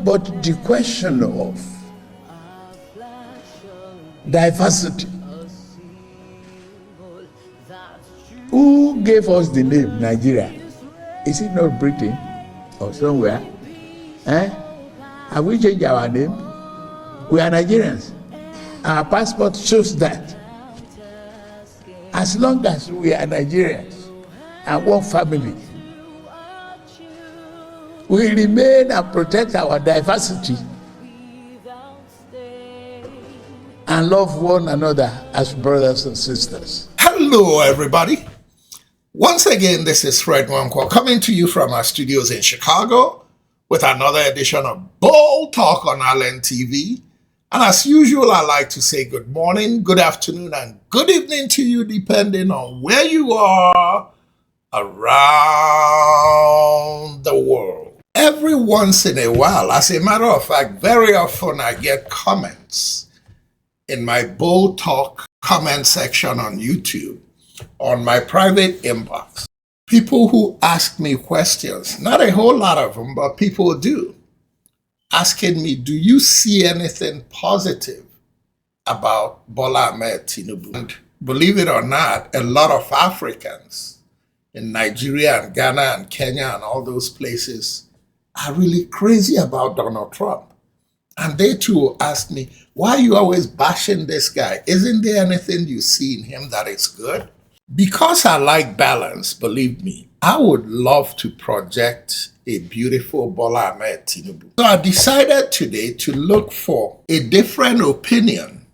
But the question of diversity, who gave us the name Nigeria? Is it not Britain or somewhere? Have we changed our name? We are Nigerians. Our passport shows that. As long as we are Nigerians and one family, we remain and protect our diversity and love one another as brothers and sisters. Hello, everybody. Once again, this is Fred Wankwa coming to you from our studios in Chicago with another edition of Bold Talk on Allen TV. And as usual, I like to say good morning, good afternoon, and good evening to you, depending on where you are around the world. Every once in a while, as a matter of fact, very often I get comments in my Bold Talk comment section on YouTube, on my private inbox. People who ask me questions, not a whole lot of them, but people do, asking me, do you see anything positive about Bola Ahmed Tinubu? And believe it or not, a lot of Africans in Nigeria and Ghana and Kenya and all those places are really crazy about Donald Trump. And they too ask me, why are you always bashing this guy? Isn't there anything you see in him that is good? Because I like balance, believe me, I would love to project a beautiful Bola Ahmed Tinubu. So I decided today to look for a different opinion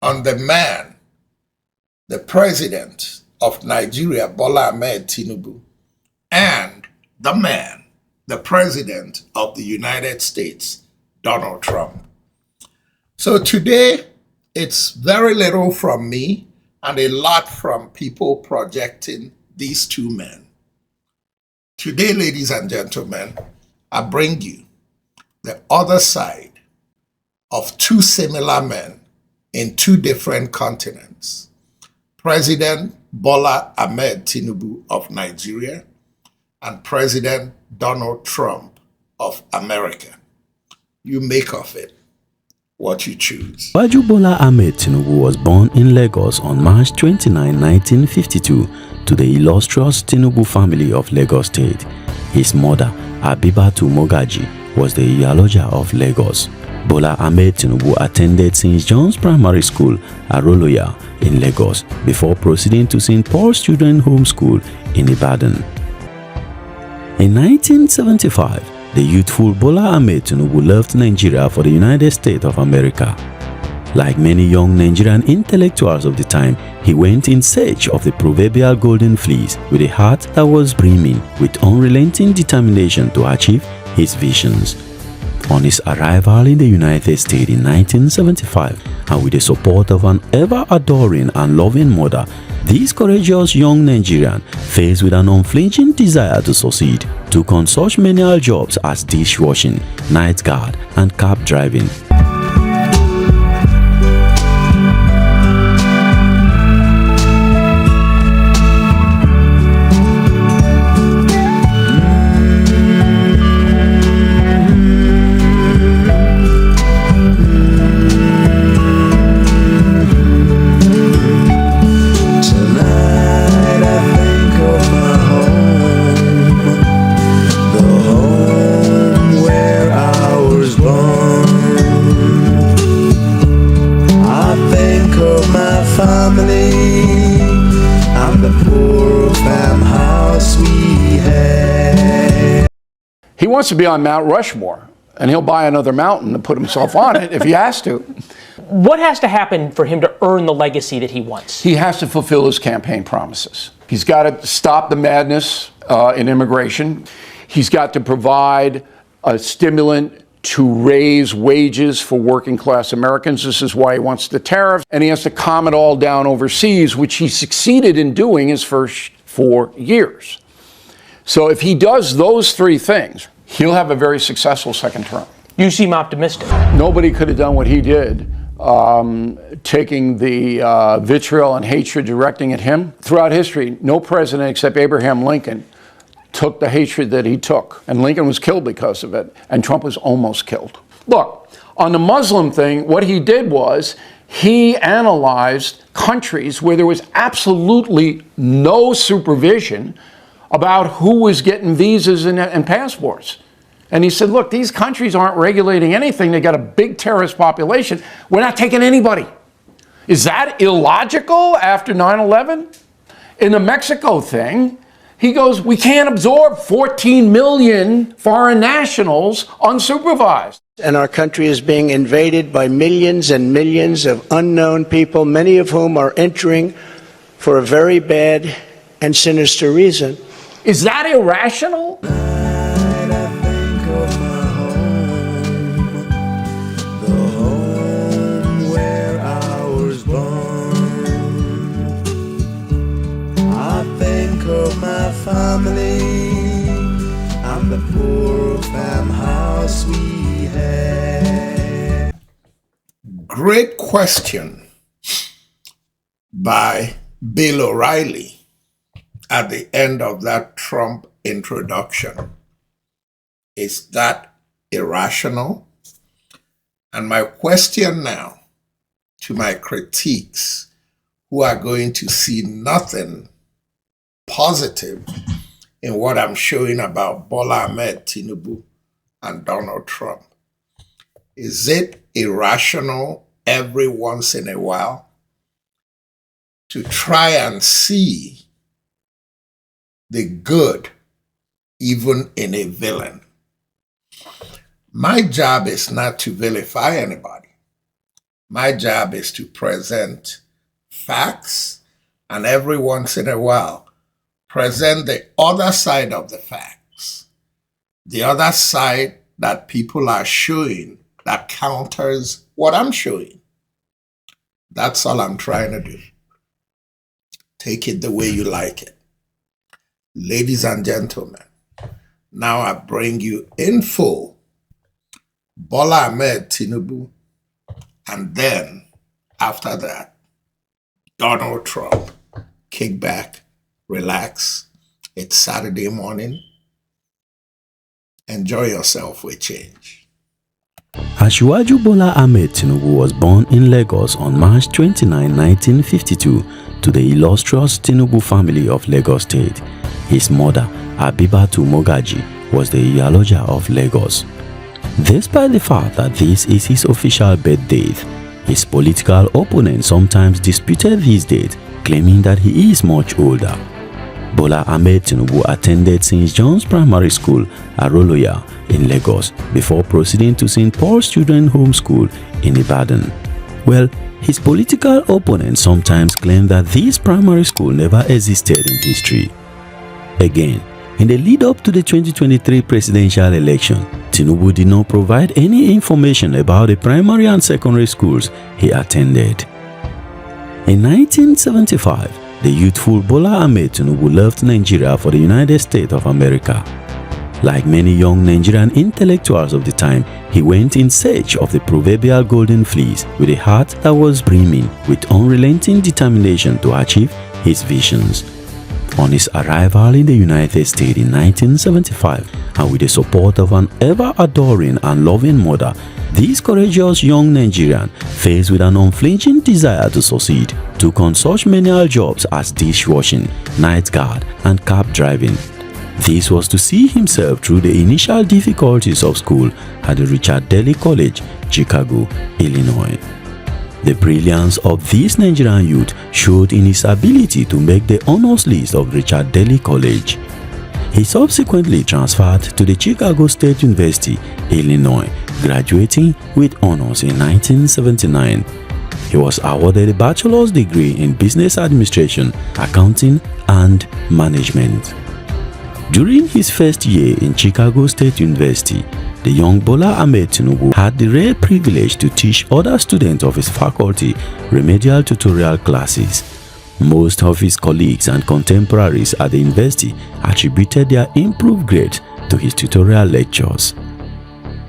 on the man, the president of Nigeria, Bola Ahmed Tinubu, and the man, the president of the United States, Donald Trump. So today, it's very little from me and a lot from people projecting these two men. Today, ladies and gentlemen, I bring you the other side of two similar men in two different continents. President Bola Ahmed Tinubu of Nigeria and President Donald Trump of America. You make of it what you choose. Bola Ahmed Tinubu was born in Lagos on March 29, 1952 to the illustrious Tinubu family of Lagos State. His mother, Abibatu Mogaji, was the Iyaloja of Lagos. Bola Ahmed Tinubu attended St. John's Primary School, Aroloya, in Lagos, before proceeding to St. Paul's Children's Home School in Ibadan. In 1975, the youthful Bola Ahmed Tinubu left Nigeria for the United States of America. Like many young Nigerian intellectuals of the time, he went in search of the proverbial golden fleece with a heart that was brimming with unrelenting determination to achieve his visions. On his arrival in the United States in 1975, and with the support of an ever-adoring and loving mother, this courageous young Nigerian, faced with an unflinching desire to succeed, took on such menial jobs as dishwashing, night guard, and cab driving. He wants to be on Mount Rushmore, and he'll buy another mountain and put himself on it if he has to. What has to happen for him to earn the legacy that he wants? He has to fulfill his campaign promises. He's got to stop the madness in immigration. He's got to provide a stimulant to raise wages for working class Americans. This is why he wants the tariffs. And he has to calm it all down overseas, which he succeeded in doing his first 4 years. So if he does those three things, he'll have a very successful second term. You seem optimistic. Nobody could have done what he did, taking the vitriol and hatred directing at him. Throughout history, no president except Abraham Lincoln took the hatred that he took. And Lincoln was killed because of it. And Trump was almost killed. Look, on the Muslim thing, what he did was he analyzed countries where there was absolutely no supervision about who was getting visas and passports. And he said, look, these countries aren't regulating anything. They got a big terrorist population. We're not taking anybody. Is that illogical after 9/11? In the Mexico thing, he goes, we can't absorb 14 million foreign nationals unsupervised. And our country is being invaded by millions and millions of unknown people, many of whom are entering for a very bad and sinister reason. Is that irrational? Family and the poor farmhouse we had. Great question by Bill O'Reilly at the end of that Trump introduction. Is that irrational? And my question now to my critiques who are going to see nothing positive in what I'm showing about Bola Ahmed Tinubu and Donald Trump. Is it irrational every once in a while to try and see the good even in a villain? My job is not to vilify anybody. My job is to present facts and every once in a while present the other side of the facts, the other side that people are showing that counters what I'm showing. That's all I'm trying to do. Take it the way you like it. Ladies and gentlemen, now I bring you in full Bola Ahmed Tinubu, and then after that, Donald Trump. Kick back, relax. It's Saturday morning. Enjoy yourself with change. Asiwaju Bola Ahmed Tinubu was born in Lagos on March 29, 1952, to the illustrious Tinubu family of Lagos State. His mother, Abibatu Mogaji, was the Iyaloja of Lagos. Despite the fact that this is his official birth date, his political opponents sometimes disputed this date, claiming that he is much older. Bola Ahmed Tinubu attended St. John's Primary School, Aroloya, in Lagos, before proceeding to St. Paul's Children's Home School in Ibadan. Well, his political opponents sometimes claim that this primary school never existed in history. Again, in the lead-up to the 2023 presidential election, Tinubu did not provide any information about the primary and secondary schools he attended. In 1975, the youthful Bola Ahmed Tinubu left Nigeria for the United States of America. Like many young Nigerian intellectuals of the time, he went in search of the proverbial golden fleece with a heart that was brimming with unrelenting determination to achieve his visions. On his arrival in the United States in 1975, and with the support of an ever-adoring and loving mother, this courageous young Nigerian, faced with an unflinching desire to succeed, took on such menial jobs as dishwashing, night guard, and cab driving. This was to see himself through the initial difficulties of school at the Richard Daley College, Chicago, Illinois. The brilliance of this Nigerian youth showed in his ability to make the honors list of Richard Daley College. He subsequently transferred to the Chicago State University, Illinois, graduating with honors in 1979. He was awarded a bachelor's degree in business administration, accounting, and management. During his first year in Chicago State University, the young Bola Ahmed Tinubu had the rare privilege to teach other students of his faculty remedial tutorial classes. Most of his colleagues and contemporaries at the university attributed their improved grades to his tutorial lectures.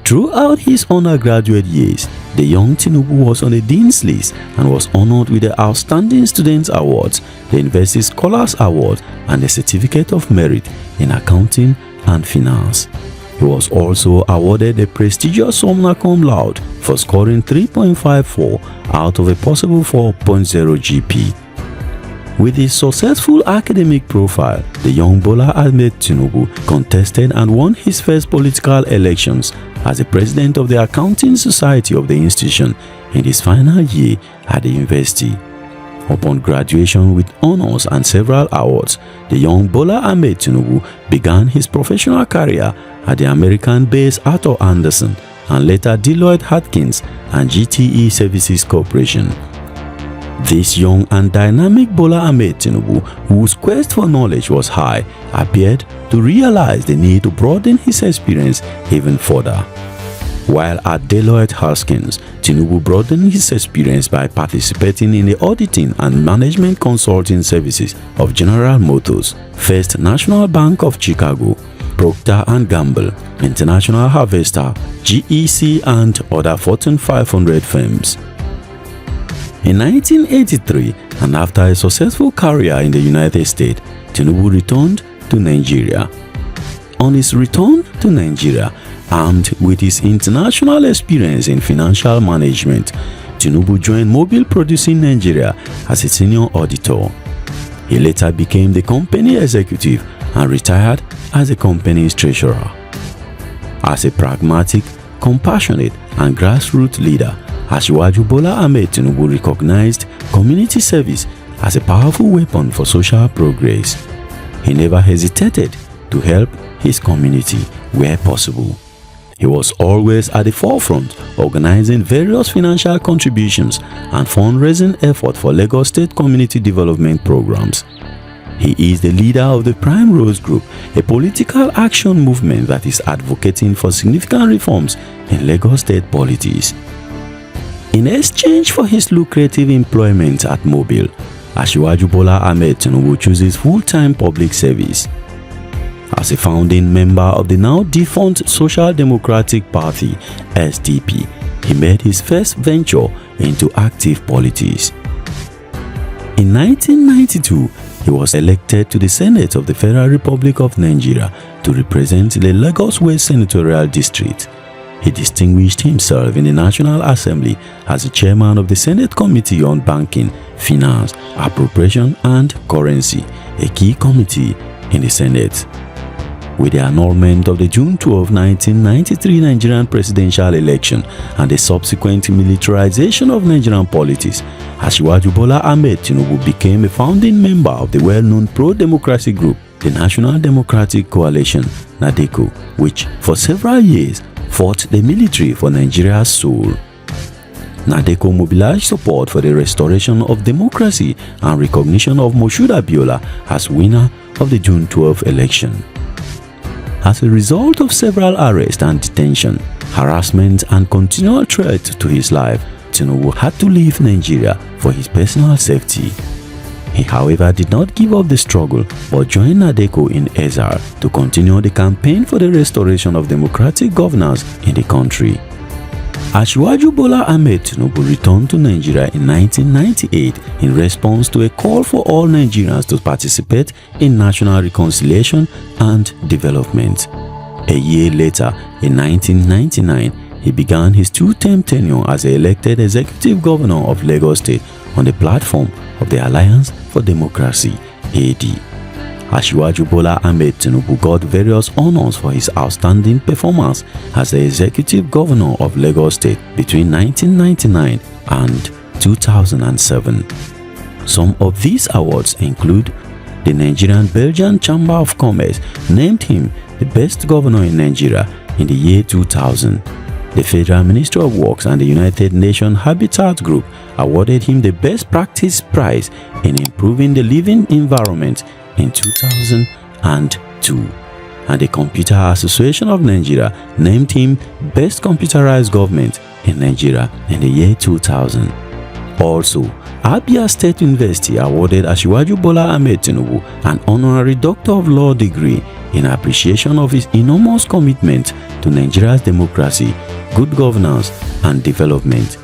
Throughout his undergraduate years, the young Tinubu was on the Dean's list and was honored with the Outstanding Student Awards, the University Scholars Award, and the Certificate of Merit in Accounting and Finance. He was also awarded the prestigious summa cum laude for scoring 3.54 out of a possible 4.0 GP. With his successful academic profile, the young Bola Ahmed Tinubu contested and won his first political elections as the president of the Accounting Society of the institution in his final year at the university. Upon graduation with honors and several awards, the young Bola Ahmed Tinubu began his professional career at the American-based Arthur Andersen and later Deloitte Haskins and GTE Services Corporation. This young and dynamic Bola Ahmed Tinubu, whose quest for knowledge was high, appeared to realize the need to broaden his experience even further. While at Deloitte Haskins, Tinubu broadened his experience by participating in the auditing and management consulting services of General Motors, First National Bank of Chicago, Procter & Gamble, International Harvester, GEC, and other Fortune 500 firms. In 1983, and after a successful career in the United States, Tinubu returned to Nigeria. On his return to Nigeria, armed with his international experience in financial management, Tinubu joined Mobil Producing Nigeria as a senior auditor. He later became the company executive and retired as the company's treasurer. As a pragmatic, compassionate, and grassroots leader, Asiwaju Bola Ahmed Tinubu recognized community service as a powerful weapon for social progress. He never hesitated to help his community where possible. He was always at the forefront, organizing various financial contributions and fundraising efforts for Lagos State community development programs. He is the leader of the Prime Rose Group, a political action movement that is advocating for significant reforms in Lagos State politics. In exchange for his lucrative employment at Mobil, Asiwaju Bola Ahmed Tinubu chooses full-time public service. As a founding member of the now defunct Social Democratic Party (SDP), he made his first venture into active politics. In 1992, he was elected to the Senate of the Federal Republic of Nigeria to represent the Lagos West Senatorial District. He distinguished himself in the National Assembly as the chairman of the Senate Committee on Banking, Finance, Appropriation and Currency, a key committee in the Senate. With the annulment of the June 12, 1993 Nigerian presidential election and the subsequent militarization of Nigerian politics, Asiwaju Bola Ahmed Tinubu became a founding member of the well-known pro-democracy group, the National Democratic Coalition, NADECO, which for several years fought the military for Nigeria's soul. NADECO mobilized support for the restoration of democracy and recognition of Moshood Abiola as winner of the June 12 election. As a result of several arrests and detention, harassment and continual threat to his life, Tinubu had to leave Nigeria for his personal safety. He, however, did not give up the struggle but joined NADECO in Ezar to continue the campaign for the restoration of democratic governance in the country. Asiwaju Bola Ahmed Tinubu returned to Nigeria in 1998 in response to a call for all Nigerians to participate in national reconciliation and development. A year later, in 1999, he began his two-term tenure as the elected executive governor of Lagos State on the platform of the Alliance for Democracy, AD. Asiwaju Bola Ahmed Tinubu got various honors for his outstanding performance as the executive governor of Lagos State between 1999 and 2007. Some of these awards include the Nigerian-Belgian Chamber of Commerce named him the best governor in Nigeria in the year 2000. The Federal Ministry of Works and the United Nations Habitat Group awarded him the Best Practice Prize in improving the living environment in 2002, and the Computer Association of Nigeria named him Best Computerized Government in Nigeria in the year 2000. Also, Abia State University awarded Asiwaju Bola Ahmed Tinubu an honorary Doctor of Law degree in appreciation of his enormous commitment to Nigeria's democracy, good governance, and development.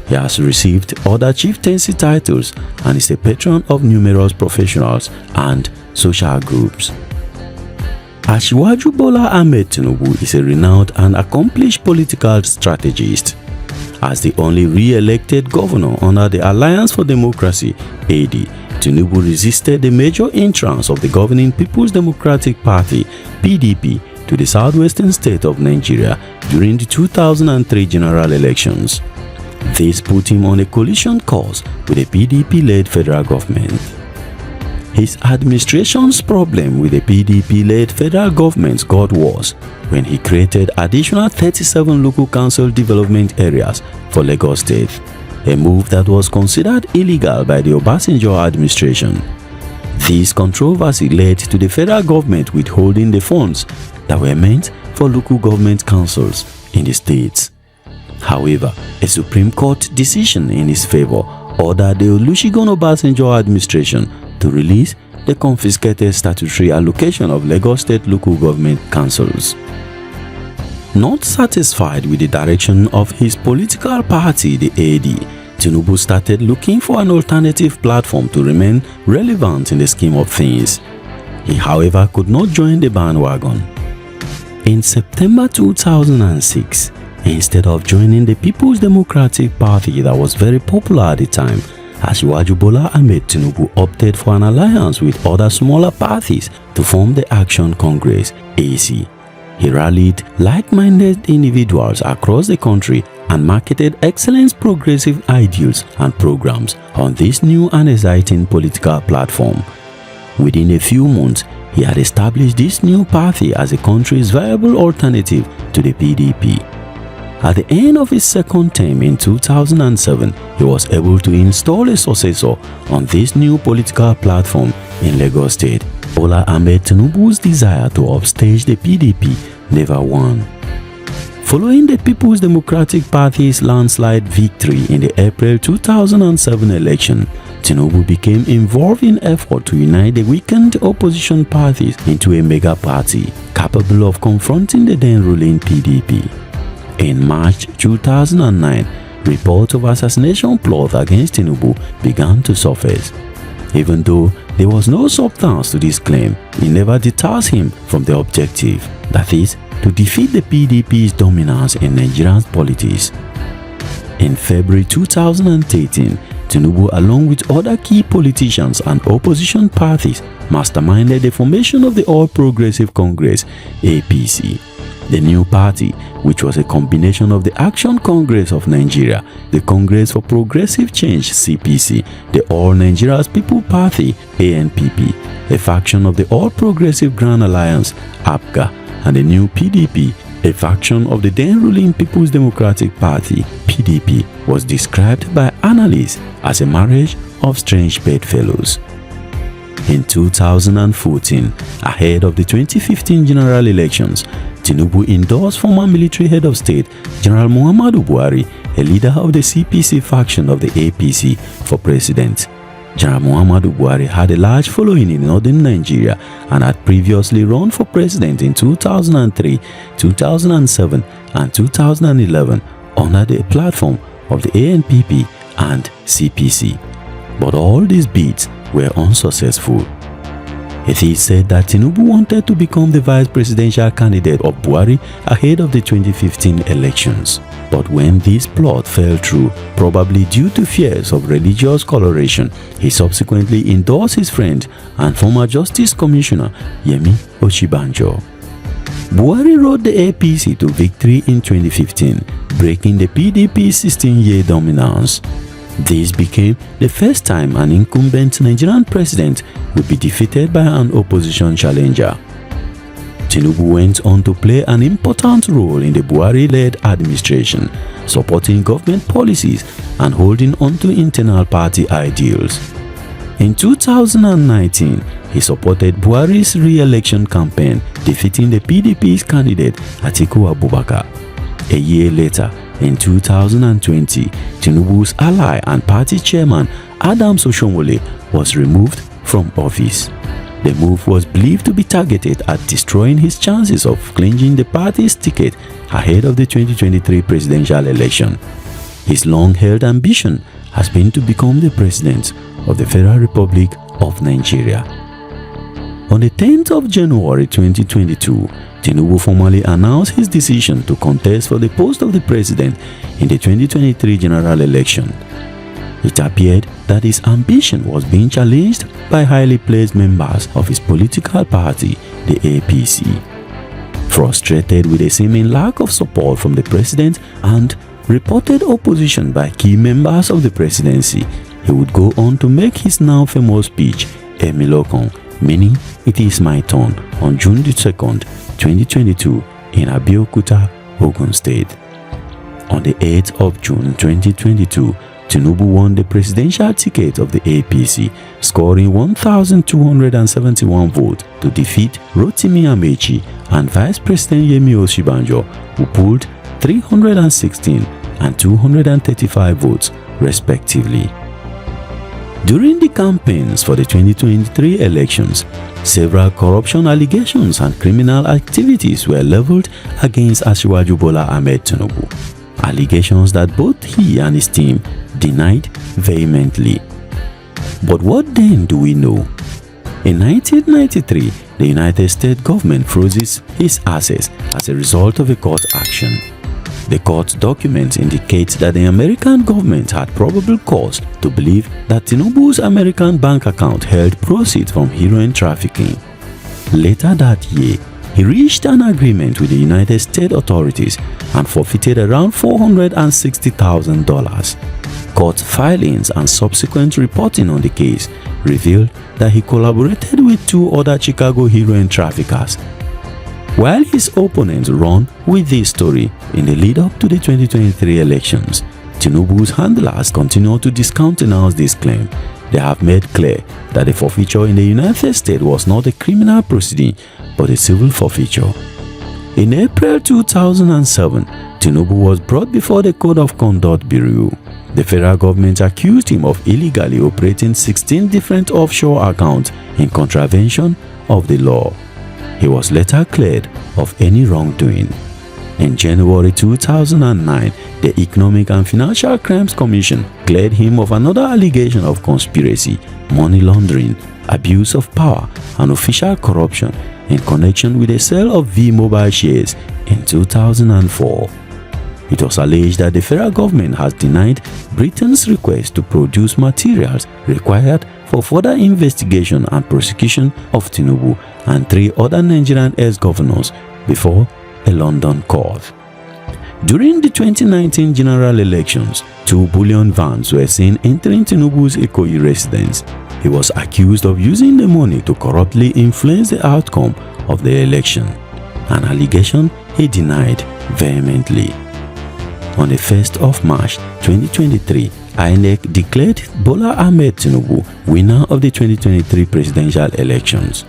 He has received other chieftaincy titles and is a patron of numerous professionals and social groups. Asiwaju Bola Ahmed Tinubu is a renowned and accomplished political strategist. As the only re-elected governor under the Alliance for Democracy (AD), Tinubu resisted the major entrance of the governing People's Democratic Party (PDP) to the southwestern state of Nigeria during the 2003 general elections. This put him on a collision course with the PDP-led federal government. His administration's problem with the PDP-led federal government got worse when he created additional 37 local council development areas for Lagos State, a move that was considered illegal by the Obasanjo administration. This controversy led to the federal government withholding the funds that were meant for local government councils in the states. However, a Supreme Court decision in his favor ordered the Olusegun Obasanjo administration to release the confiscated statutory allocation of Lagos State local government councils. Not satisfied with the direction of his political party, the AD, Tinubu started looking for an alternative platform to remain relevant in the scheme of things. He, however, could not join the bandwagon. In September 2006, instead of joining the People's Democratic Party that was very popular at the time, Asiwaju Bola Ahmed Tinubu opted for an alliance with other smaller parties to form the Action Congress (AC). He rallied like-minded individuals across the country and marketed excellent progressive ideals and programs on this new and exciting political platform. Within a few months, he had established this new party as the country's viable alternative to the PDP. At the end of his second term in 2007, he was able to install a successor on this new political platform in Lagos State. Bola Ahmed Tinubu's desire to upstage the PDP never won. Following the People's Democratic Party's landslide victory in the April 2007 election, Tinubu became involved in effort to unite the weakened opposition parties into a mega party capable of confronting the then ruling PDP. In March 2009, reports of assassination plot against Tinubu began to surface. Even though there was no substance to this claim, it never deters him from the objective, that is, to defeat the PDP's dominance in Nigerian politics. In February 2013, Tinubu, along with other key politicians and opposition parties, masterminded the formation of the All Progressive Congress (APC). The new party, which was a combination of the Action Congress of Nigeria, the Congress for Progressive Change (CPC), the All Nigeria's People Party (ANPP), a faction of the All Progressive Grand Alliance (APGA), and the new PDP, a faction of the then ruling People's Democratic Party (PDP), was described by analysts as a marriage of strange bedfellows. In 2014, ahead of the 2015 general elections, Tinubu endorsed former military head of state General Muhammadu Buhari, a leader of the CPC faction of the APC, for president. General Muhammadu Buhari had a large following in northern Nigeria and had previously run for president in 2003, 2007 and 2011 under the platform of the ANPP and CPC. But all these bids were unsuccessful. It is said that Tinubu wanted to become the vice presidential candidate of Buhari ahead of the 2015 elections. But when this plot fell through, probably due to fears of religious coloration, he subsequently endorsed his friend and former Justice Commissioner Yemi Oshibanjo. Buhari rode the APC to victory in 2015, breaking the PDP's 16-year dominance. This became the first time an incumbent Nigerian president would be defeated by an opposition challenger. Tinubu went on to play an important role in the Buhari-led administration, supporting government policies and holding on to internal party ideals. In 2019, he supported Buhari's re-election campaign, defeating the PDP's candidate Atiku Abubakar. A year later, in 2020, Tinubu's ally and party chairman Adams Oshomole was removed from office. The move was believed to be targeted at destroying his chances of clinching the party's ticket ahead of the 2023 presidential election. His long-held ambition has been to become the president of the Federal Republic of Nigeria. On the 10th of January 2022, Tinubu formally announced his decision to contest for the post of the president in the 2023 general election. It appeared that his ambition was being challenged by highly placed members of his political party, the APC. Frustrated with a seeming lack of support from the president and reported opposition by key members of the presidency, he would go on to make his now famous speech, Emilokun, meaning "It is my turn," on June 2nd, 2022 in Abeokuta, Ogun State. On the 8th of June 2022, Tinubu won the presidential ticket of the APC, scoring 1,271 votes to defeat Rotimi Amechi and Vice President Yemi Osibanjo, who polled 316 and 235 votes, respectively. During the campaigns for the 2023 elections, several corruption allegations and criminal activities were leveled against Asiwaju Bola Ahmed Tinubu, allegations that both he and his team denied vehemently. But what then do we know? In 1993, the United States government freezes his assets as a result of a court action. The court documents indicate that the American government had probable cause to believe that Tinubu's American bank account held proceeds from heroin trafficking. Later that year, he reached an agreement with the United States authorities and forfeited around $460,000. Court filings and subsequent reporting on the case revealed that he collaborated with two other Chicago heroin traffickers. While his opponents run with this story in the lead-up to the 2023 elections, Tinubu's handlers continue to discountenance this claim. They have made clear that the forfeiture in the United States was not a criminal proceeding but a civil forfeiture. In April 2007, Tinubu was brought before the Code of Conduct Bureau. The federal government accused him of illegally operating 16 different offshore accounts in contravention of the law. He was later cleared of any wrongdoing. In January 2009, the Economic and Financial Crimes Commission cleared him of another allegation of conspiracy, money laundering, abuse of power, and official corruption in connection with the sale of V-Mobile shares in 2004. It was alleged that the federal government has denied Britain's request to produce materials required for further investigation and prosecution of Tinubu and three other Nigerian ex-governors before a London court. During the 2019 general elections, 2 bullion vans were seen entering Tinubu's Ikoyi residence. He was accused of using the money to corruptly influence the outcome of the election, an allegation he denied vehemently. On the 1st of March 2023, INEC declared Bola Ahmed Tinubu winner of the 2023 presidential elections.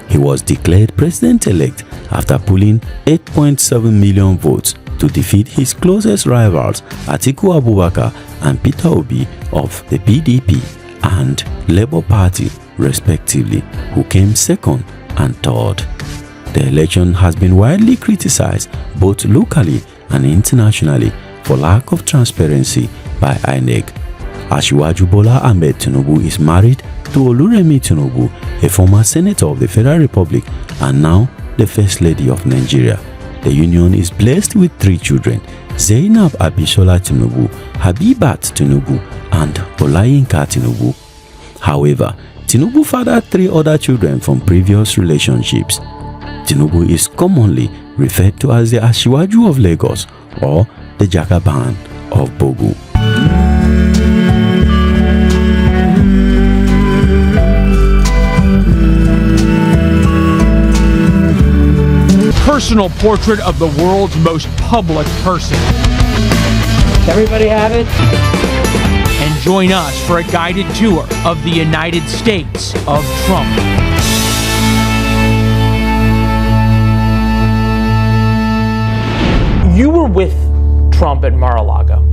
He was declared president-elect after pulling 8.7 million votes to defeat his closest rivals Atiku Abubakar and Peter Obi of the PDP and Labour Party, respectively, who came second and third. The election has been widely criticized both locally and internationally for lack of transparency by INEC. Asiwaju Bola Ahmed Tinubu is married to Oluremi Tinubu, a former senator of the Federal Republic and now the First Lady of Nigeria. The union is blessed with 3 children, Zainab Abisola Tinubu, Habibat Tinubu, and Olayinka Tinubu. However, Tinubu fathered 3 other children from previous relationships. Tinubu is commonly referred to as the Asiwaju of Lagos or the Jagaban of Bogu. Personal portrait of the world's most public person. Everybody have it? And join us for a guided tour of the United States of Trump. You were with Trump at Mar-a-Lago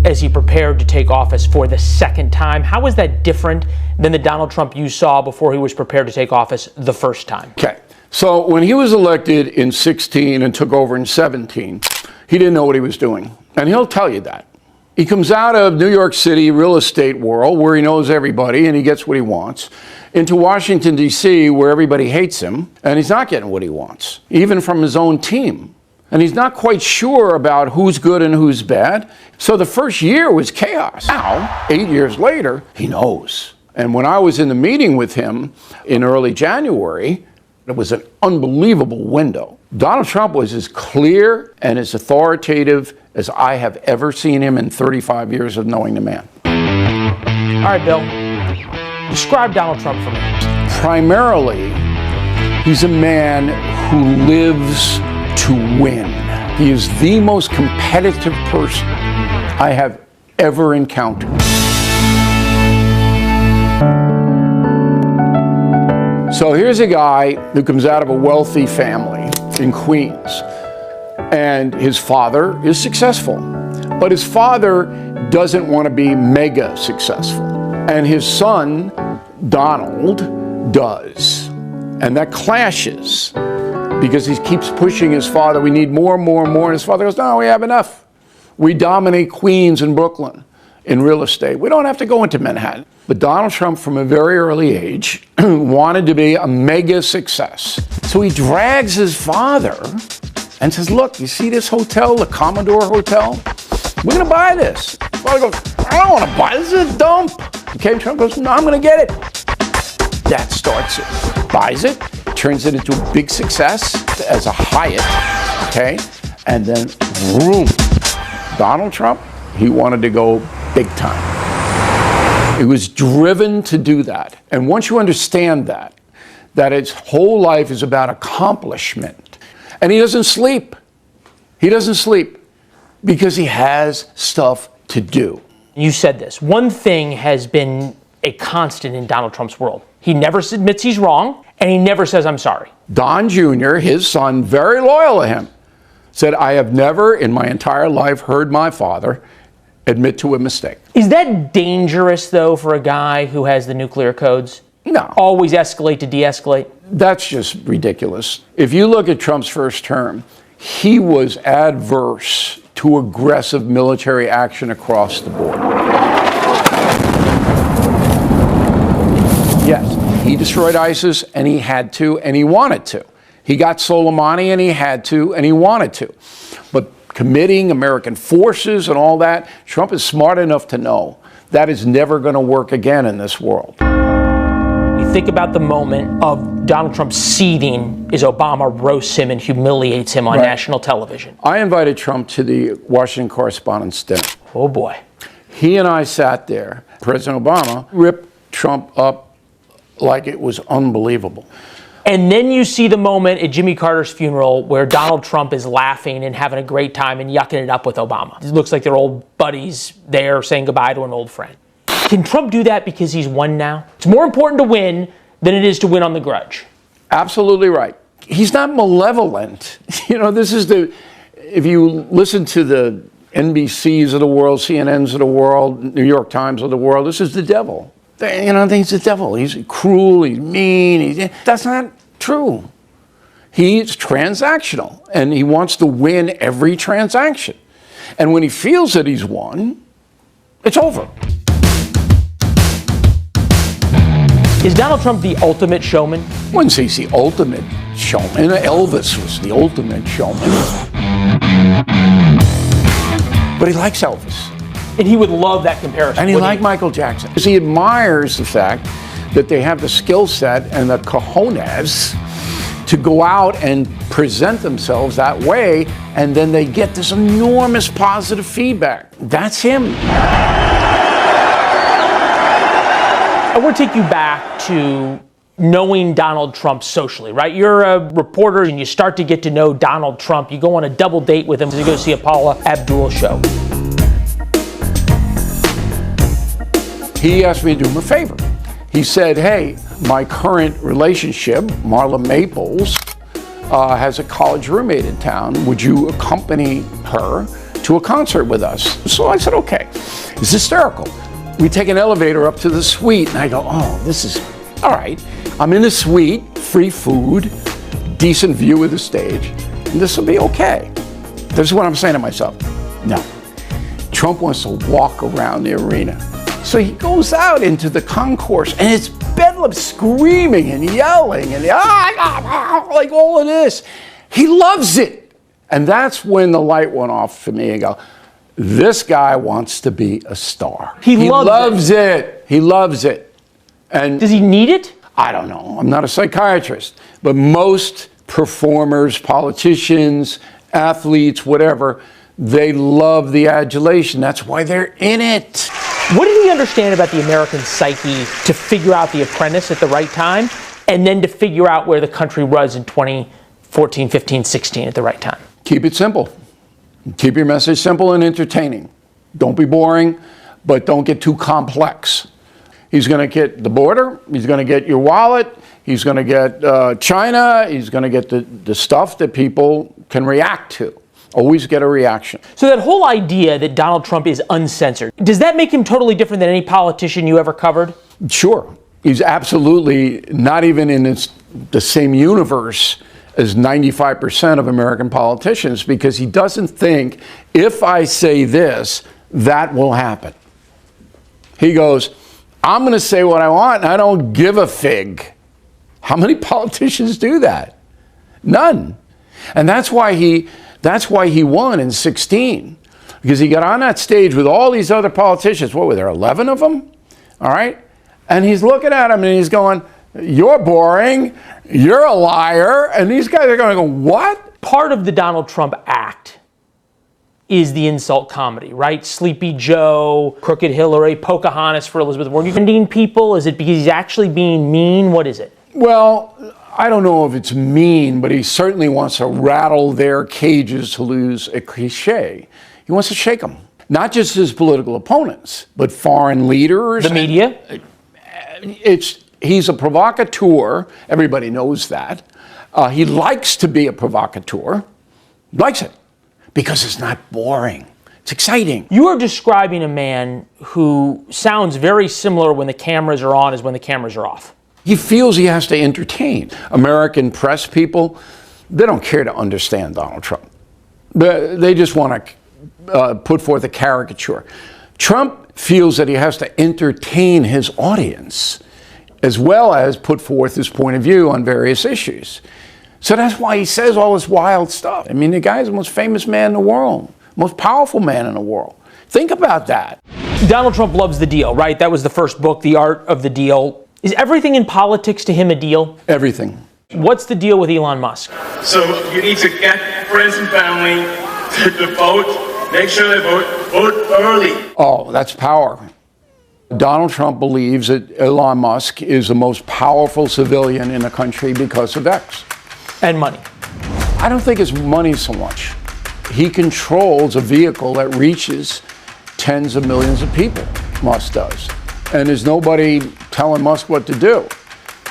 as he prepared to take office for the second time. How was that different than the Donald Trump you saw before he was prepared to take office the first time? Okay. So when he was elected in 16 and took over in 17, he didn't know what he was doing. And he'll tell you that. He comes out of New York City real estate world where he knows everybody and he gets what he wants, into Washington, D.C., where everybody hates him and he's not getting what he wants, even from his own team. And he's not quite sure about who's good and who's bad. So the first year was chaos. Now, 8 years later, he knows. And when I was in the meeting with him in early January, it was an unbelievable window. Donald Trump was as clear and as authoritative as I have ever seen him in 35 years of knowing the man. All right, Bill. Describe Donald Trump for me. Primarily, he's a man who lives to win. He is the most competitive person I have ever encountered. So here's a guy who comes out of a wealthy family in Queens, and his father is successful, but his father doesn't want to be mega successful, and his son, Donald, does. And that clashes because he keeps pushing his father, we need more and more and more, and his father goes, no, we have enough. We dominate Queens and Brooklyn in real estate. We don't have to go into Manhattan. But Donald Trump, from a very early age, wanted to be a mega success. So he drags his father and says, look, you see this hotel, the Commodore Hotel? We're going to buy this. His father goes, I don't want to buy this. This is a dump. Okay, Trump goes, no, I'm going to get it. That starts it. Buys it, turns it into a big success as a Hyatt, okay? And then, boom. Donald Trump, he wanted to go big time. He was driven to do that. And once you understand that his whole life is about accomplishment, and he doesn't sleep. He doesn't sleep because he has stuff to do. You said this. One thing has been a constant in Donald Trump's world. He never admits he's wrong, and he never says, I'm sorry. Don Jr., his son, very loyal to him, said, I have never in my entire life heard my father admit to a mistake. Is that dangerous, though, for a guy who has the nuclear codes? No. Always escalate to de-escalate? That's just ridiculous. If you look at Trump's first term, he was adverse to aggressive military action across the board. Yes, he destroyed ISIS, and he had to, and he wanted to. He got Soleimani, and he had to, and he wanted to. But committing American forces and all that, Trump is smart enough to know that is never going to work again in this world. You think about the moment of Donald Trump seething as Obama roasts him and humiliates him on national television. I invited Trump to the Washington Correspondents' Dinner. Oh boy. He and I sat there. President Obama ripped Trump up like it was unbelievable. And then you see the moment at Jimmy Carter's funeral where Donald Trump is laughing and having a great time and yucking it up with Obama. It looks like they're old buddies there saying goodbye to an old friend. Can Trump do that because he's won now? It's more important to win than it is to win on the grudge. Absolutely right. He's not malevolent. You know, this is if you listen to the NBCs of the world, CNNs of the world, New York Times of the world, this is the devil. He's the devil. He's cruel, he's mean. That's not true. He's transactional, and he wants to win every transaction. And when he feels that he's won, it's over. Is Donald Trump the ultimate showman? I wouldn't say he's the ultimate showman. Elvis was the ultimate showman. But he likes Elvis. And he would love that comparison. And he liked Michael Jackson. He admires the fact that they have the skill set and the cojones to go out and present themselves that way, and then they get this enormous positive feedback. That's him. I want to take you back to knowing Donald Trump socially, right? You're a reporter and you start to get to know Donald Trump. You go on a double date with him to go see a Paula Abdul show. He asked me to do him a favor. He said, hey, my current relationship, Marla Maples, has a college roommate in town. Would you accompany her to a concert with us? So I said, okay. It's hysterical. We take an elevator up to the suite, and I go, oh, this is all right. I'm in the suite, free food, decent view of the stage, and this will be okay. This is what I'm saying to myself. No. Trump wants to walk around the arena. So he goes out into the concourse, and it's bedlam, screaming and yelling and like all of this. He loves it. And that's when the light went off for me. I go, this guy wants to be a star. He loves it. He loves it. And does he need it? I don't know. I'm not a psychiatrist. But most performers, politicians, athletes, whatever, they love the adulation. That's why they're in it. What did he understand about the American psyche to figure out The Apprentice at the right time, and then to figure out where the country was in 2014, 15, 16 at the right time? Keep it simple. Keep your message simple and entertaining. Don't be boring, but don't get too complex. He's going to get the border. He's going to get your wallet. He's going to get China. He's going to get the stuff that people can react to. Always get a reaction. So that whole idea that Donald Trump is uncensored, does that make him totally different than any politician you ever covered? Sure. He's absolutely not even in the same universe as 95% of American politicians, because he doesn't think, if I say this, that will happen. He goes, I'm going to say what I want, and I don't give a fig. How many politicians do that? None. And that's why he won in 16, because he got on that stage with all these other politicians. What were there, 11 of them? All right? And he's looking at him and he's going, you're boring, you're a liar. And these guys are going to go, what? Part of the Donald Trump act is the insult comedy, right? Sleepy Joe, Crooked Hillary, Pocahontas for Elizabeth Warren. You're offending people? Is it because he's actually being mean? What is it? Well, I don't know if it's mean, but he certainly wants to rattle their cages, to lose a cliche. He wants to shake them. Not just his political opponents, but foreign leaders. The media? He's a provocateur. Everybody knows that. He likes to be a provocateur. Likes it. Because it's not boring. It's exciting. You are describing a man who sounds very similar when the cameras are on as when the cameras are off. He feels he has to entertain. American press people, they don't care to understand Donald Trump. They just want to put forth a caricature. Trump feels that he has to entertain his audience, as well as put forth his point of view on various issues. So that's why he says all this wild stuff. I mean, the guy's the most famous man in the world, most powerful man in the world. Think about that. Donald Trump loves the deal, right? That was the first book, The Art of the Deal. Is everything in politics to him a deal? Everything. What's the deal with Elon Musk? So you need to get friends and family to vote. Make sure they vote early. Oh, that's power. Donald Trump believes that Elon Musk is the most powerful civilian in the country because of X. And money. I don't think it's money so much. He controls a vehicle that reaches tens of millions of people, Musk does. And there's nobody telling Musk what to do.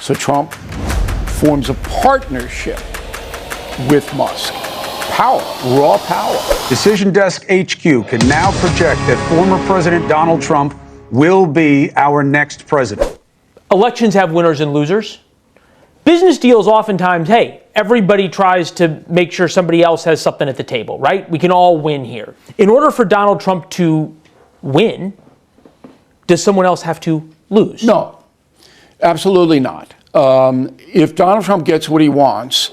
So Trump forms a partnership with Musk. Power, raw power. Decision Desk HQ can now project that former President Donald Trump will be our next president. Elections have winners and losers. Business deals oftentimes, hey, everybody tries to make sure somebody else has something at the table, right? We can all win here. In order for Donald Trump to win, does someone else have to lose? No, absolutely not. If Donald Trump gets what he wants,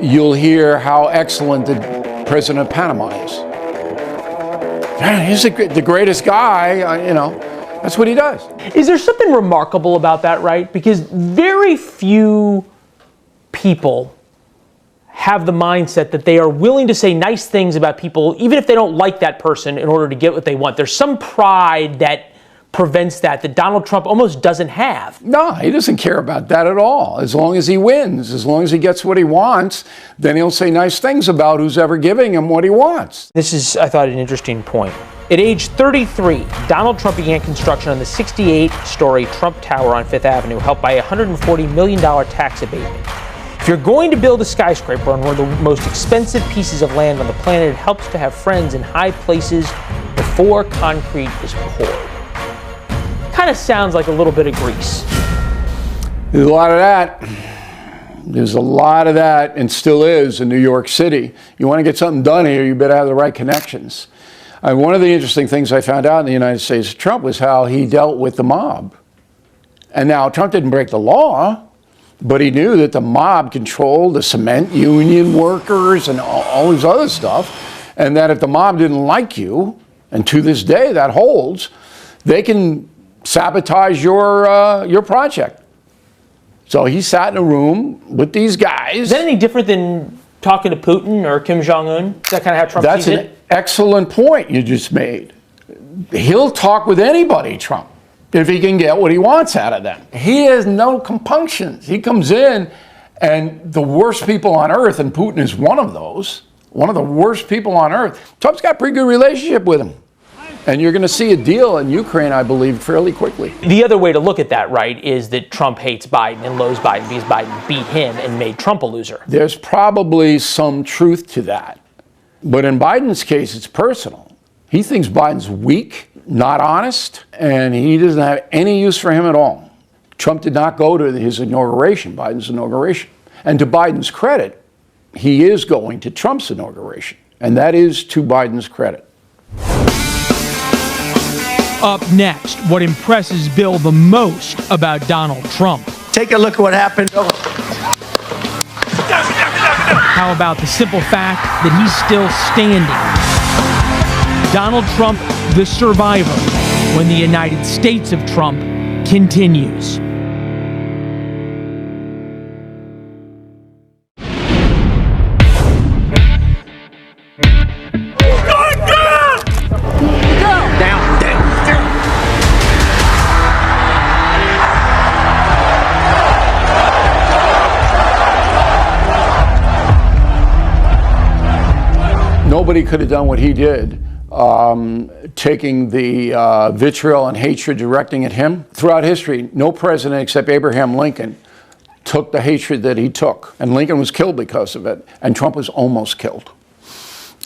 you'll hear how excellent the president of Panama is. He's the greatest guy, that's what he does. Is there something remarkable about that, right? Because very few people have the mindset that they are willing to say nice things about people, even if they don't like that person, in order to get what they want. There's some pride that prevents that Donald Trump almost doesn't have. No, he doesn't care about that at all. As long as he wins, as long as he gets what he wants, then he'll say nice things about who's ever giving him what he wants. This is, I thought, an interesting point. At age 33, Donald Trump began construction on the 68-story Trump Tower on Fifth Avenue, helped by a $140 million tax abatement. If you're going to build a skyscraper on one of the most expensive pieces of land on the planet, it helps to have friends in high places before concrete is poured. kind of sounds like a little bit of grease. There's a lot of that. There's a lot of that, and still is, in New York City. You want to get something done here, you better have the right connections. One of the interesting things I found out in the United States of Trump was how he dealt with the mob. And now, Trump didn't break the law, but he knew that the mob controlled the cement union workers and all this other stuff, and that if the mob didn't like you, and to this day that holds, they can sabotage your project. So he sat in a room with these guys. Is that any different than talking to Putin or Kim Jong-un? Is that kind of how Trump sees it? That's an excellent point you just made. He'll talk with anybody, Trump, if he can get what he wants out of them. He has no compunctions. He comes in, and the worst people on earth, and Putin is one of those, one of the worst people on earth, Trump's got a pretty good relationship with him. And you're going to see a deal in Ukraine, I believe, fairly quickly. The other way to look at that, right, is that Trump hates Biden and loathes Biden because Biden beat him and made Trump a loser. There's probably some truth to that. But in Biden's case, it's personal. He thinks Biden's weak, not honest, and he doesn't have any use for him at all. Trump did not go to his inauguration, Biden's inauguration. And to Biden's credit, he is going to Trump's inauguration. And that is to Biden's credit. Up next, what impresses Bill the most about Donald Trump? Take a look at what happened. How about the simple fact that he's still standing? Donald Trump, the survivor, when the United States of Trump continues. Nobody could have done what he did, taking the vitriol and hatred directing at him. Throughout history, no president except Abraham Lincoln took the hatred that he took. And Lincoln was killed because of it, and Trump was almost killed.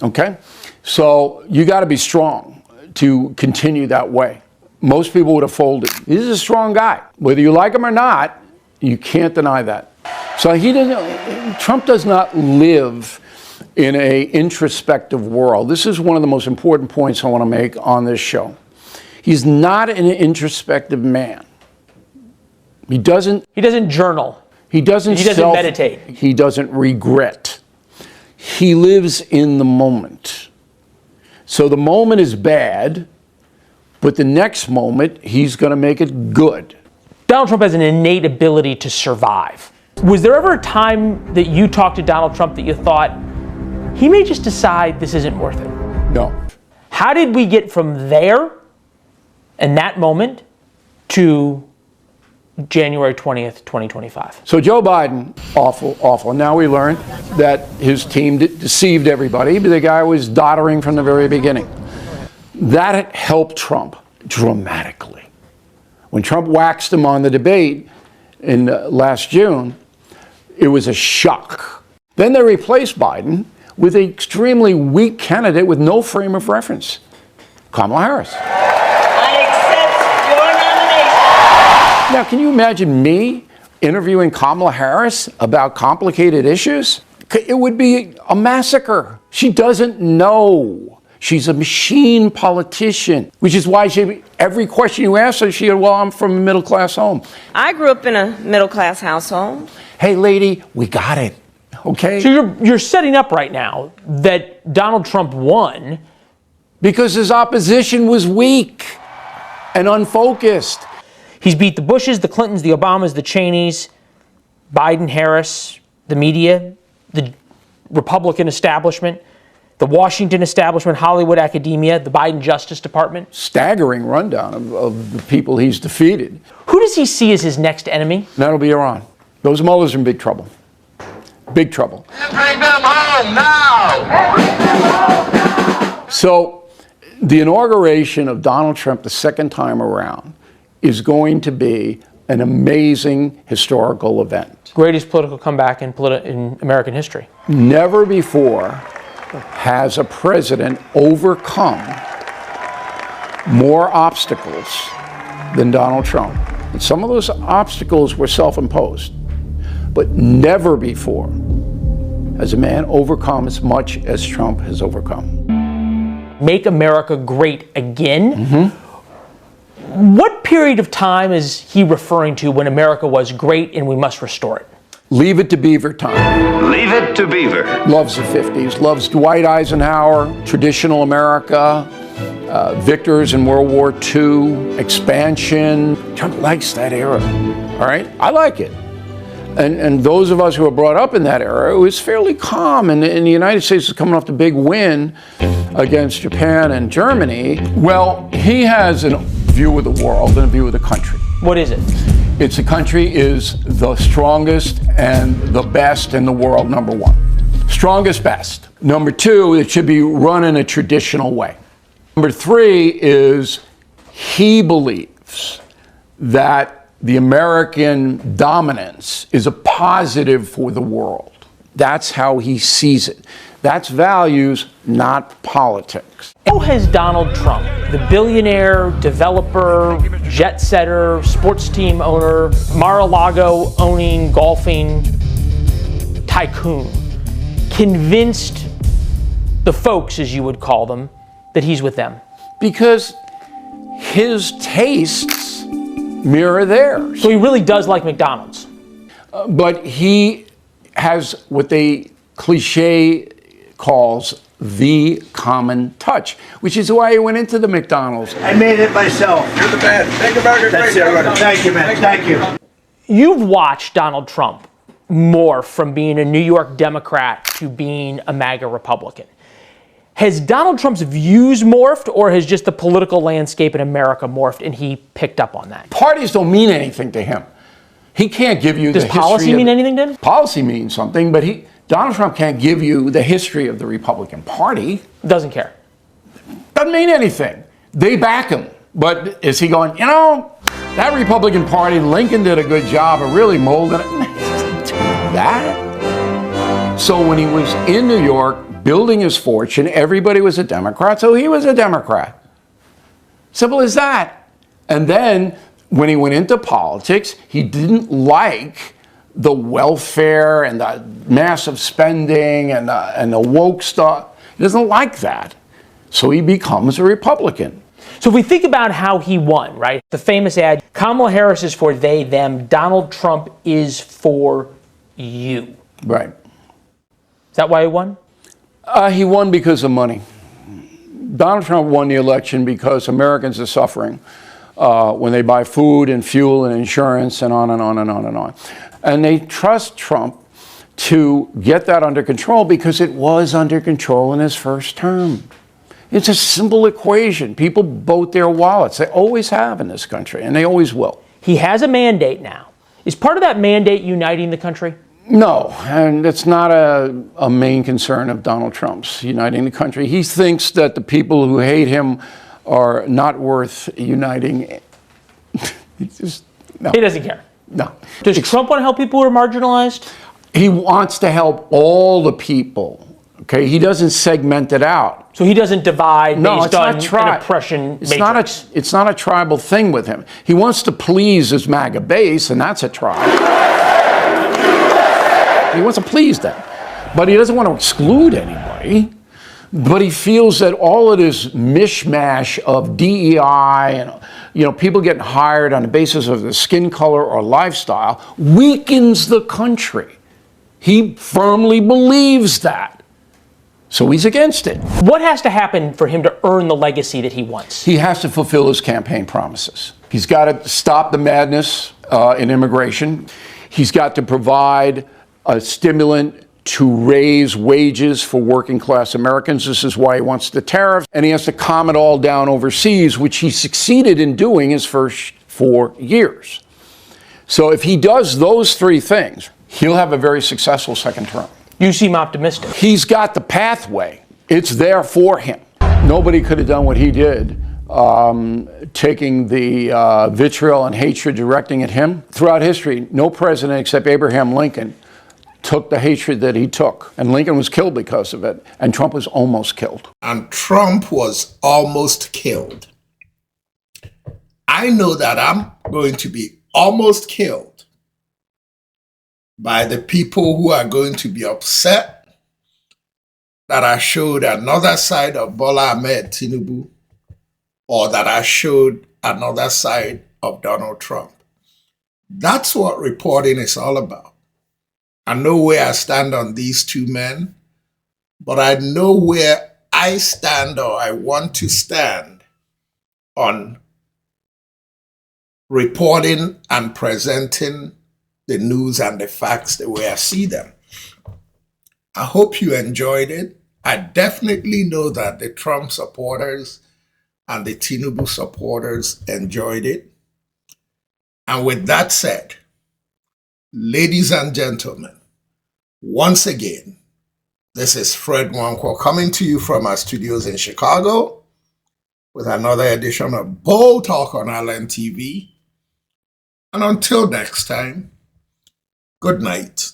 Okay? So you got to be strong to continue that way. Most people would have folded. He's a strong guy. Whether you like him or not, you can't deny that. So Trump does not live in an introspective world. This is one of the most important points I want to make on this show. He's not an introspective man. He doesn't journal. He doesn't meditate. He doesn't regret. He lives in the moment. So the moment is bad, but the next moment he's going to make it good. Donald Trump has an innate ability to survive. Was there ever a time that you talked to Donald Trump that you thought, he may just decide this isn't worth it? No. How did we get from there and that moment to January 20th, 2025? So Joe Biden, awful. Now we learned that his team deceived everybody, but the guy was doddering from the very beginning. That helped Trump dramatically. When Trump waxed him on the debate in last June, it was a shock. Then they replaced Biden with an extremely weak candidate with no frame of reference, Kamala Harris. I accept your nomination. Now, can you imagine me interviewing Kamala Harris about complicated issues? It would be a massacre. She doesn't know. She's a machine politician, which is why every question you ask her, she said, well, I'm from a middle-class home. I grew up in a middle-class household. Hey, lady, we got it. Okay? So you're setting up right now that Donald Trump won because his opposition was weak and unfocused. He's beat the Bushes, the Clintons, the Obamas, the Cheneys, Biden, Harris, the media, the Republican establishment, the Washington establishment, Hollywood academia, the Biden Justice Department. Staggering rundown of the people he's defeated. Who does he see as his next enemy? That'll be Iran. Those mullahs are in big trouble. Big trouble. Bring them home now! So the inauguration of Donald Trump the second time around is going to be an amazing historical event. Greatest political comeback in American history. Never before has a president overcome more obstacles than Donald Trump. And some of those obstacles were self-imposed, but never before has a man overcome as much as Trump has overcome. Make America great again? Mm-hmm. What period of time is he referring to when America was great and we must restore it? Leave it to Beaver time. Leave it to Beaver. Loves the 50s, loves Dwight Eisenhower, traditional America, victors in World War II, expansion. Trump likes that era, all right? I like it. And those of us who were brought up in that era, it was fairly calm. And the United States was coming off the big win against Japan and Germany. Well, he has a view of the world and a view of the country. What is it? It's the country is the strongest and the best in the world, number one. Strongest, best. Number two, it should be run in a traditional way. Number three is he believes that the American dominance is a positive for the world. That's how he sees it. That's values, not politics. How has Donald Trump, the billionaire, developer, jet setter, sports team owner, Mar-a-Lago owning, golfing tycoon, convinced the folks, as you would call them, that he's with them? Because his tastes mirror theirs. So he really does like McDonald's. But he has what they cliche calls the common touch, which is why he went into the McDonald's. I made it myself. You're the man. Make America great. Thank you, man. Thank you. You've watched Donald Trump morph from being a New York Democrat to being a MAGA Republican. Has Donald Trump's views morphed, or has just the political landscape in America morphed and he picked up on that? Parties don't mean anything to him. He can't give you the history. Does policy mean anything to him? Policy means something, but Donald Trump can't give you the history of the Republican Party. Doesn't care. Doesn't mean anything. They back him. But is he going, that Republican Party, Lincoln did a good job of really molding it? That? So when he was in New York building his fortune, everybody was a Democrat, so he was a Democrat. Simple as that. And then when he went into politics, he didn't like the welfare and the massive spending and the woke stuff. He doesn't like that. So he becomes a Republican. So if we think about how he won, right? The famous ad, Kamala Harris is for they, them, Donald Trump is for you. Right. Is that why he won? He won because of money. Donald Trump won the election because Americans are suffering when they buy food and fuel and insurance and on and on and on and on. And they trust Trump to get that under control because it was under control in his first term. It's a simple equation. People vote their wallets. They always have in this country, and they always will. He has a mandate now. Is part of that mandate uniting the country? No, and it's not a main concern of Donald Trump's, uniting the country. He thinks that the people who hate him are not worth uniting. He doesn't care. No. Does Trump want to help people who are marginalized? He wants to help all the people. Okay, he doesn't segment it out. So he doesn't divide based on an oppression matrix. It's not a tribal thing with him. He wants to please his MAGA base, and that's a tribe. He wants to please them. But he doesn't want to exclude anybody. But he feels that all of this mishmash of DEI and people getting hired on the basis of their skin color or lifestyle weakens the country. He firmly believes that. So he's against it. What has to happen for him to earn the legacy that he wants? He has to fulfill his campaign promises. He's got to stop the madness in immigration. He's got to provide a stimulant to raise wages for working class Americans. This is why he wants the tariff. And he has to calm it all down overseas, which he succeeded in doing his first 4 years. So if he does those three things, he'll have a very successful second term. You seem optimistic. He's got the pathway. It's there for him. Nobody could have done what he did, taking the vitriol and hatred directing at him. Throughout history, no president except Abraham Lincoln took the hatred that he took. And Lincoln was killed because of it. And Trump was almost killed. And Trump was almost killed. I know that I'm going to be almost killed by the people who are going to be upset that I showed another side of Bola Ahmed Tinubu, or that I showed another side of Donald Trump. That's what reporting is all about. I know where I stand on these two men, but I know where I stand, or I want to stand, on reporting and presenting the news and the facts the way I see them. I hope you enjoyed it. I definitely know that the Trump supporters and the Tinubu supporters enjoyed it. And with that said, ladies and gentlemen, once again, this is Fred Nwankwo coming to you from our studios in Chicago with another edition of Bold Talk on Island TV. And until next time, good night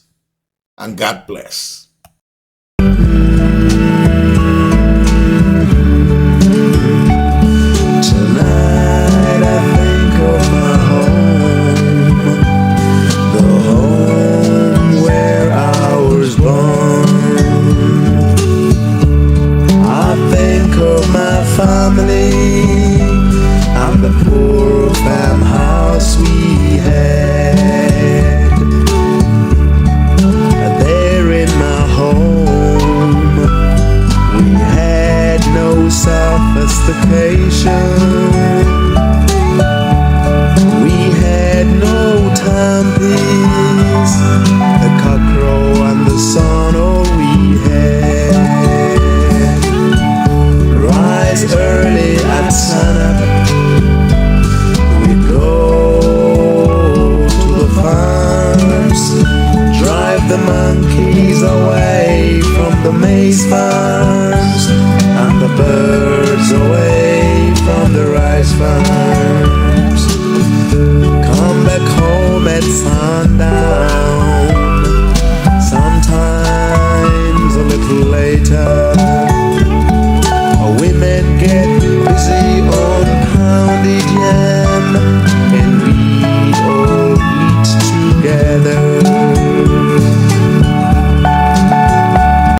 and God bless. Tonight I think of my home, the home where I was born. I think of my family and the poor farmhouse we had. There in my home, we had no sophistication. We had no timepiece, the cockcrow and the sun, all we had. Rise early at sunup, we'd go to the farms, drive the monkeys away from the maize farms, and the birds away from the rice farms. Come back home at sundown,